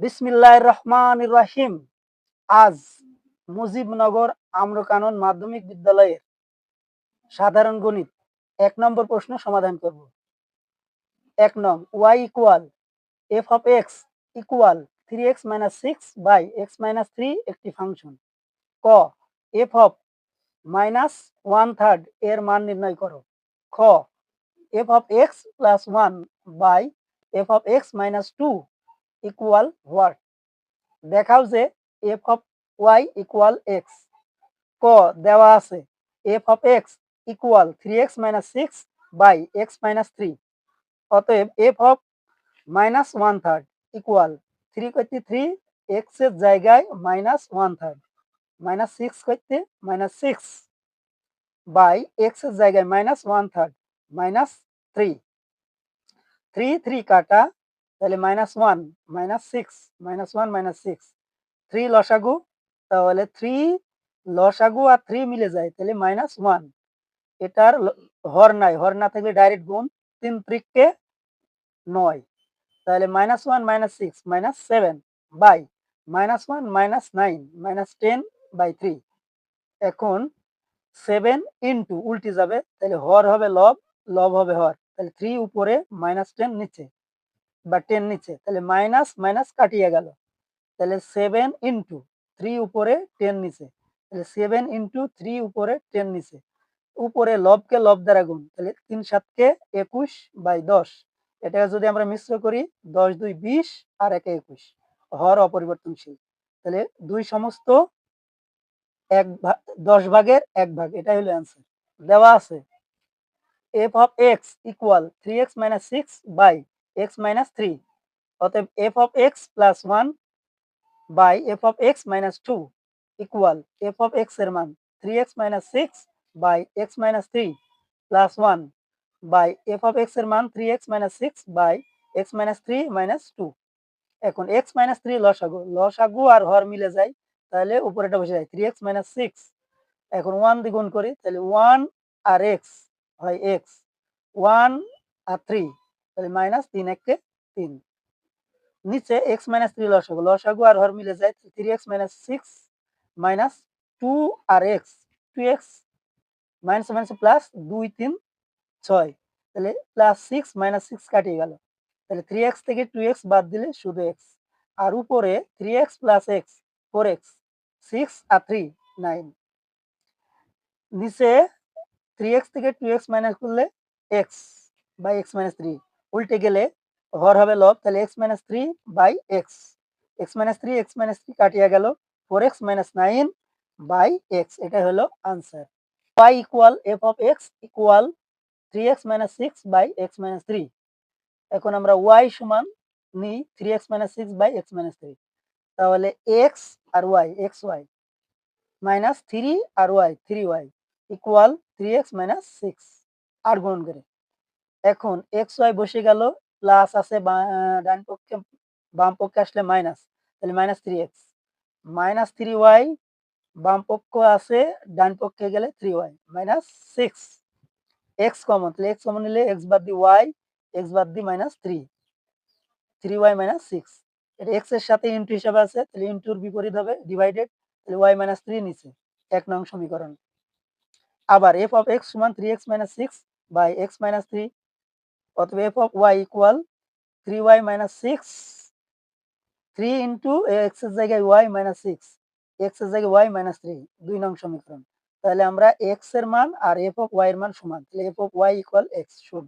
বিসমিল্লাহির রহমানির রহিম। আজ মুজিবনগর আম্রকানন মাধ্যমিক বিদ্যালয়ের সাধারণ গণিত ১ নম্বর প্রশ্ন সমাধান করব। ১ নং y equal f of x equal 3x - 6 by x - 3 একটি ফাংশন। ক f of -1/3 এর মান নির্ণয় করো। খ f of x plus 1 by f of x minus 2 equal what? দেখাও যে f of y equal x। ক দেওয়া আছে f of x equal 3x - 6 by x - 3। অতএব f of -1/3 ইকুয়াল 3 করতে 3, x এর জায়গায় -1/3, -6 করতে -6 বাই x এর জায়গায় -1/3 -3। 3 3 কাটা, তাহলে -1 -6 -1 -6 3 লসাগু, তাহলে 3 লসাগু আর 3 মিলে যায়, তাহলে -1। এটার হর নাই, হর না থাকলে ডাইরেক্ট গুণ, 3 ত্রিককে 9, তাহলে -1 - 6 -7 বাই -1 -9 -10/3। এখন 7 ইন্টু উল্টে যাবে, তাহলে হর হবে লব, লব হবে হর, তাহলে 3 উপরে -10 নিচে বা 10 নিচে, তাহলে মাইনাস মাইনাস কাটিয়ে গেল, তাহলে 7 ইন্টু 3 উপরে 10 নিচে, তাহলে 7 ইন্টু 3 উপরে 10 নিচে, উপরে লবকে লব দ্বারা গুণ, তাহলে 3 7 21/10। এটাকে যদি আমরা মিশ্র করি 10 2 20 আর 1 21, হর অপরিবর্তনশীল, তাহলে 2 সমস্ত 10 ভাগের 1 ভাগ, এটাই হলো অ্যান্সার। দেওয়া আছে f of x equal 3x - 6 by x - 3। অতএব f of x plus 1 by f of x minus 2 equal f of x এর মান 3x - 6 by x - 3 plus 1 by f of x এর মান 3x - 6 বাই x - 3 - 2। এখন x - 3 লসাগু, লসাগু আর হর মিলে যায়, তাহলে উপরেটা বসে যায় 3x - 6। এখন 1 দিয়ে গুণ করি, তাহলে 1 আর x হয় x, 1 আর 3, তাহলে -3 1 3। নিচে x - 3 লসাগু, লসাগু আর হর মিলে যায়, 3x - 6 মাইনাস 2 আর x, 2x minus minus plus 2 3 6, তাহলে প্লাস 6 -6 কাটিয়ে গেল, তাহলে 3x থেকে 2x বাদ দিলে শুধু x, আর উপরে 3x প্লাস x 4x, 6 আর 3 9, নিচে 3x থেকে 2x মাইনাস করলে x বাই x - 3, উল্টে গেলে হর হবে লব, তাহলে x - 3 by x, x - 3 x - 3 কাটিয়ে গেল, 4x - 9 বাই x, এটা হলো answer. y equal f of x equal 3x - 6 by x - 3। এখন আমরা y সমান নিই 3x - 6 বাই x - 3, তাহলে x আর y xy মাইনাস 3 আর y 3y ইকুয়াল 3x - 6 আর গুণন করে। এখন xy বসে গেল, প্লাস আছে ডান পক্ষে, বাম পক্ষে আসলে মাইনাস, তাহলে -3x, -3y বাম পক্ষ আছে, ডান পক্ষে গেলে 3y -6, x কমন, তাহলে x কমন নিলে x বাদ দি y, x বাদ দি -3, 3y - 6, এটা x এর সাথে ইনটু হিসাবে আছে, তাহলে ইনটুর বিপরীত হবে ডিভাইডেড, তাহলে y - 3 নিচে, 1 নং সমীকরণ। আবার f of x সমান 3x - 6 বাই x - 3, অতএব f of y equal 3y - 6, 3 into x এর জায়গায় y - 6, x এর জায়গায় y - 3, 2 নং সমীকরণ। তাহলে আমরা x এর মান আর f of y এর মান সমান, তাহলে f of y equal x, শুন।